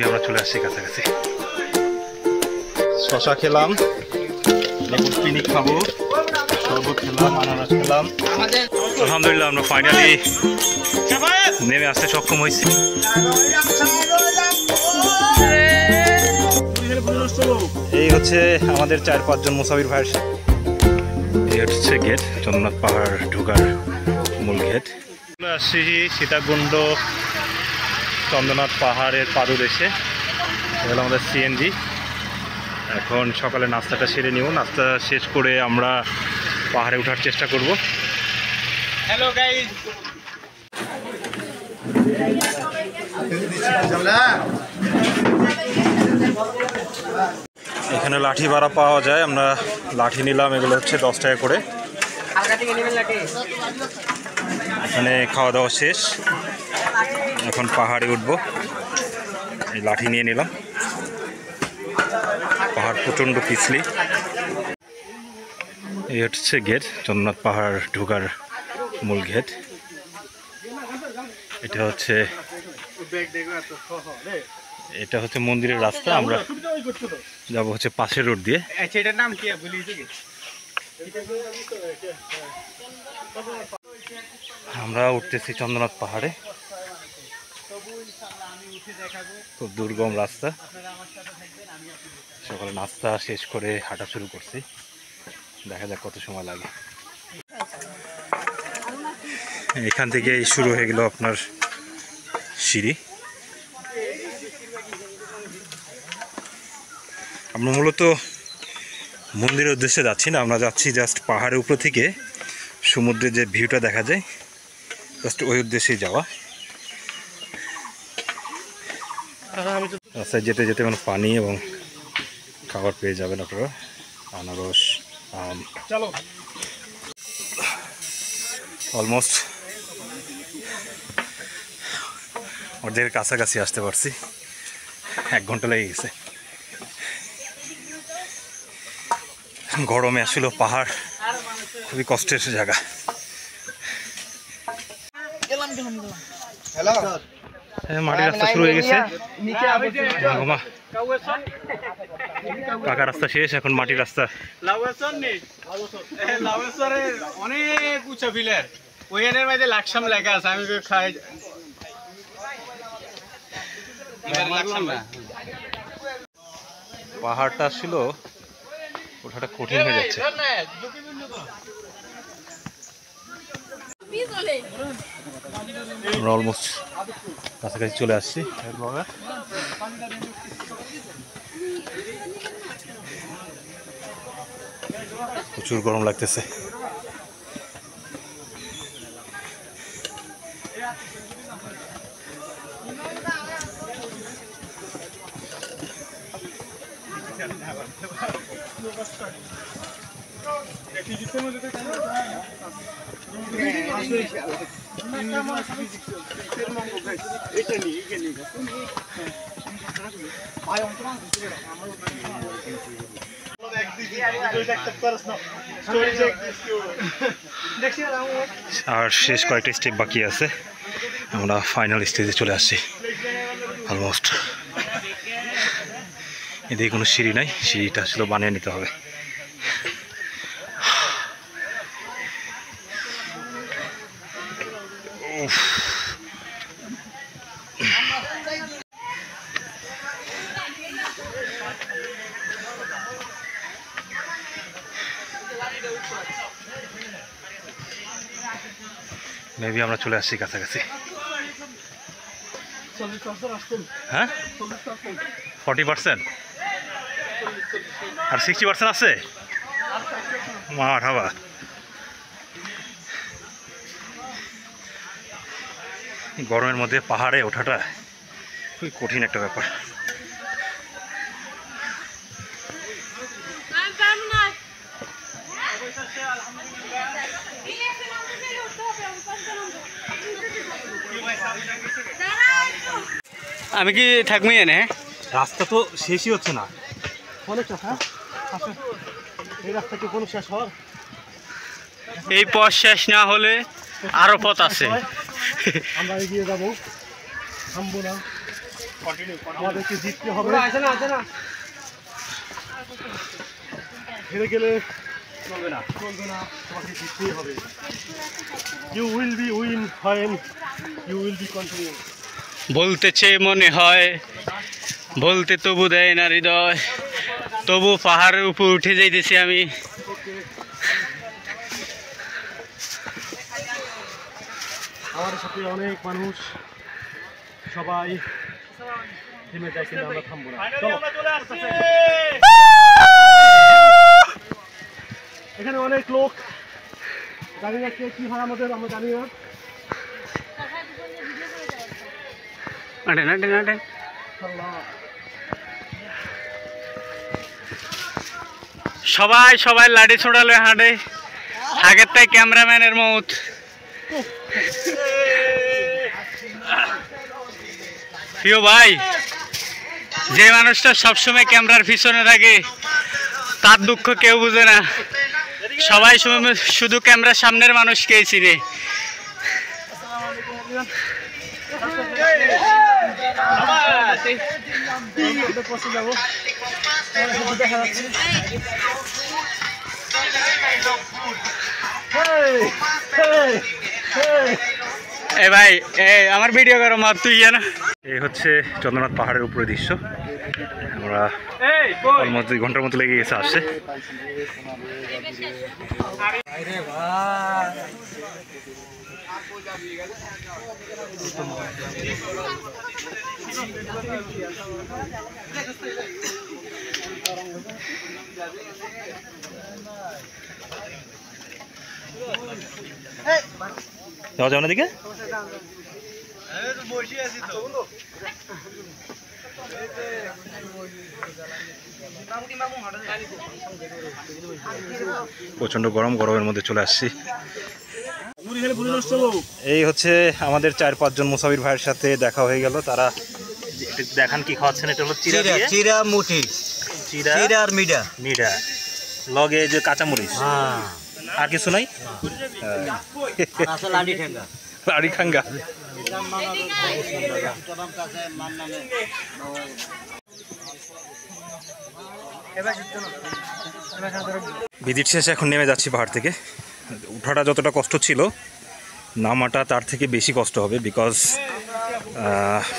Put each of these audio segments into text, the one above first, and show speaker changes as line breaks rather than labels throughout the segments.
Maybe আমরা চলে আসছি কাছাকাছি। শশা খেলাম, লেবুর পিনিক খাবো, শরবত খেলাম, আনারস খেলাম। আলহামদুলিল্লাহ আমরা ফাইনালি নেমে আসতে সক্ষম হয়েছি। এই হচ্ছে আমাদের 4-5 জন মুসাফির ভাইয়ের। এই হচ্ছে গেট, চন্দ্রনাথ পাহাড় ঢোকার মূল গেট। চলে আসছি সীতাকুণ্ড চন্দ্রনাথ পাহাড়ের পাদদেশে। এগুলো আমাদের সিএনজি। এখন সকালে নাস্তাটা সেরে নিব, নাস্তা শেষ করে আমরা পাহাড়ে ওঠার চেষ্টা করব। হ্যালো গাইস, এখানে লাঠি ভাড়া পাওয়া যায়, আমরা লাঠি নিলাম। এগুলো হচ্ছে 10 টাকা করে। এখানে খাওয়া দাওয়া শেষ, এখন পাহাড়ে উঠবো। এই লাঠি নিয়ে নিলাম। পাহাড় প্রচণ্ড পিছলি। এই হচ্ছে গেট, চন্দ্রনাথ পাহাড় ঢোকার মূল গেট। এটা হচ্ছে মন্দিরের রাস্তা। আমরা যাব হচ্ছে পাশের রোড দিয়ে। আমরা উঠতেছি চন্দ্রনাথ পাহাড়ে। খুব দুর্গম রাস্তা। সকালে নাস্তা শেষ করে হাঁটা শুরু করছি, দেখা যাক কত সময় লাগে। এখান থেকে শুরু হয়ে গেল আপনার সিঁড়ি। আমরা মূলত মন্দিরের উদ্দেশ্যে যাচ্ছি না, আমরা যাচ্ছি জাস্ট পাহাড়ের উপর থেকে সমুদ্রের যে ভিউটা দেখা যায়, জাস্ট ওই উদ্দেশ্যেই যাওয়া। রাস্তায় যেতে যেতে মানে পানি এবং খাবার পেয়ে যাবেন আপনারা, আনারস, আম। চলো, অলমোস্ট ওদের কাছাকাছি আসতে পারছি। 1 ঘন্টা লেগে গেছে। গরমে আসলে পাহাড় খুবই কষ্টের জায়গা। মাটির রাস্তা শুরু হয়ে গেছে। কাকা রাস্তা শেষ, এখন মাটির রাস্তা।
অনেক উঁচা বিলের ওইখানের মধ্যে লাকসাম লেখা আছে। আমি খাই
পাহাড়টা ছিল ওঠাটা কঠিন হয়ে যাচ্ছে। আমরা অলমোস্ট কাছাকাছি চলে আসছি। প্রচুর গরম লাগতেছে। আর শেষ কয়েকটা স্টেপ বাকি আছে, আমরা ফাইনাল স্টেজে চলে আসছি অলমোস্ট। এদিকে কোনো সিঁড়ি নাই, সিঁড়িটা আসলে বানিয়ে নিতে হবে। মেবি আমরা চলে আসছি কাছাকাছি। হ্যাঁ, 40% আর 60% আছে। মারহাবা। গরমের মধ্যে পাহাড়ে ওঠাটা খুবই কঠিন একটা ব্যাপার।
আমি কি থাকবি এনে?
রাস্তা তো শেষই হচ্ছে না।
এই পথ শেষ না হলে আরো পথ আছে।
আমরা এগিয়ে যাবো, থামবো না।
আমাদেরকে জিততে হবে, হেরে গেলে চলবে না, তোমাকে জিততেই হবে। You will be win fine, you will be continue.
বলতেছে মনে হয়, বলতে তবু দেয় না হৃদয়, তবু পাহাড়ের উপর উঠে যাইতেছি আমি।
আমার সাথে অনেক মানুষ, সবাই থেমে যায়, কিন্তু আমরা থামবো না। এখানে অনেক লোক, জানি না কে কি হয় আমাদের, আমরা জানি না।
সবাই সবাই লাঠি ছোড়ালে হাঁটে, আগের তাই ক্যামেরাম্যানের মত। প্রিয় ভাই, যে মানুষটা সবসময় ক্যামেরার পিছনে থাকে তার দুঃখ কেউ বুঝে না। সবাই শুধু ক্যামেরার সামনের মানুষকেই চিনে। এ ভাই, আমার ভিডিও করো মা, তুই না।
এই হচ্ছে চন্দ্রনাথ পাহাড়ের উপরে দৃশ্য। আমরা অলমোস্ট 2 ঘন্টার মতো লেগে গেছে আসছে। যাওয়া যাবে না দিকে। প্রচন্ড গরম, গরমের মধ্যে চলে আসছি। এই হচ্ছে আমাদের 4-5 জন মুসাফির ভাইয়ের সাথে দেখা হয়ে গেল। তারা দেখান কি খাওয়াচ্ছেন। এটা হলো
চিরা মুঠি,
চিরা
আর মিডা
মিডা, লগে যে কাঁচামরিচ, আর কিছু নাই।
লাডি ঠেঙ্গা,
লাড়ি খাঙ্গা। ভিজিট শেষে এখন নেমে যাচ্ছি পাহাড় থেকে। উঠাটা যতটা কষ্ট ছিল, নামাটা তার থেকে বেশি কষ্ট হবে, বিকজ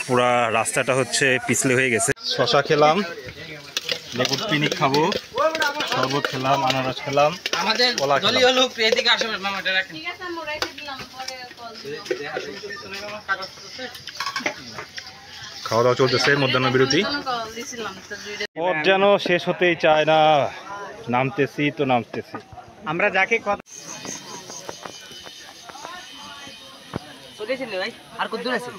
পুরা রাস্তাটা হচ্ছে পিছলে হয়ে গেছে। শশা খেলাম, লেবুর পিনিক খাবো, শরবত খেলাম, আনারস খেলাম,
আমাদের
কলা খেলাম।
দলীয় লোক এদিকে আসবে, মামাটা রাখেন।
খাওয়া দাওয়া চলতেছে, মধ্যাহ্ন বিরতি। পথ যেন শেষ হতেই চায় না, নামতেছি তো নামতেছি।
আমরা যাকে কথা
ভাই আর কত দূর আছে?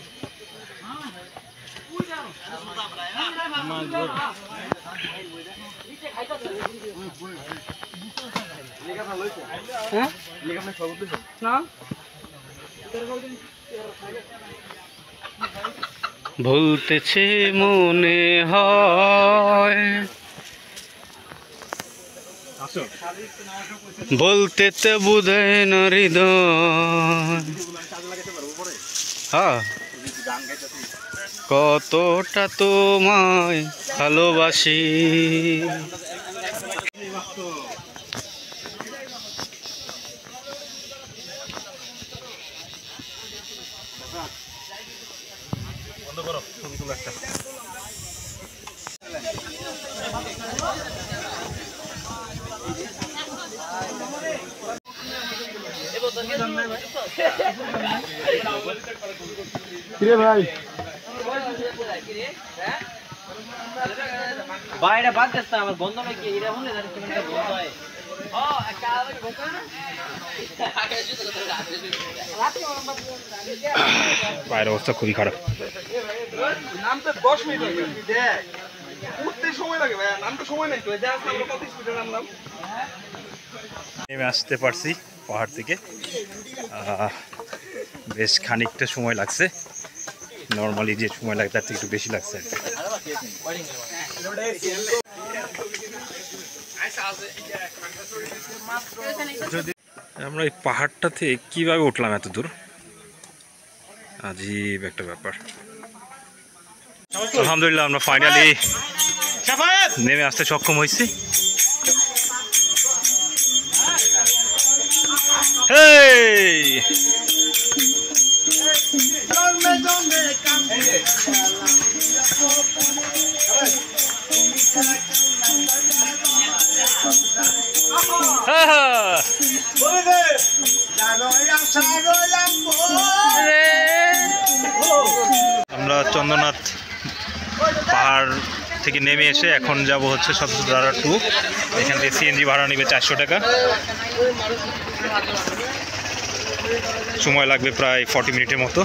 ভুলতেছে মনে হয়, বলতে তো বুঝায় না হৃদয়। হ্যাঁ, কতটা তোমায় ভালোবাসি।
ভাই এটা বাদ দিস না, আমার বন্ধ নাকি এটা হলে বন্ধ হয়।
পায়ের অবস্থা খুবই খারাপ।
নামতে 10 মিনিট লাগে, দেখ উঠতে সময় লাগে ভাই, নামতে সময় নাই তো। যা আমরা কত স্পিডে নামলাম।
নেমে আসতে পারছি পাহাড় থেকে, বেশ খানিকটা সময় লাগছে। নর্মালি যে সময় লাগে তার থেকে একটু বেশি লাগছে। আমরা এই পাহাড়টাতে কিভাবে উঠলাম এত দূর, আজীব একটা ব্যাপার। আলহামদুলিল্লাহ আমরা ফাইনালি নেমে আসতে সক্ষম হয়েছি। আমরা চন্দ্রনাথ পাহাড় থেকে নেমে এসে এখন যাব হচ্ছে সততারা 2। এখান থেকে সিএনজি ভাড়া নেবে 400 টাকা, সময় লাগবে প্রায় 40 মিনিটের মতো।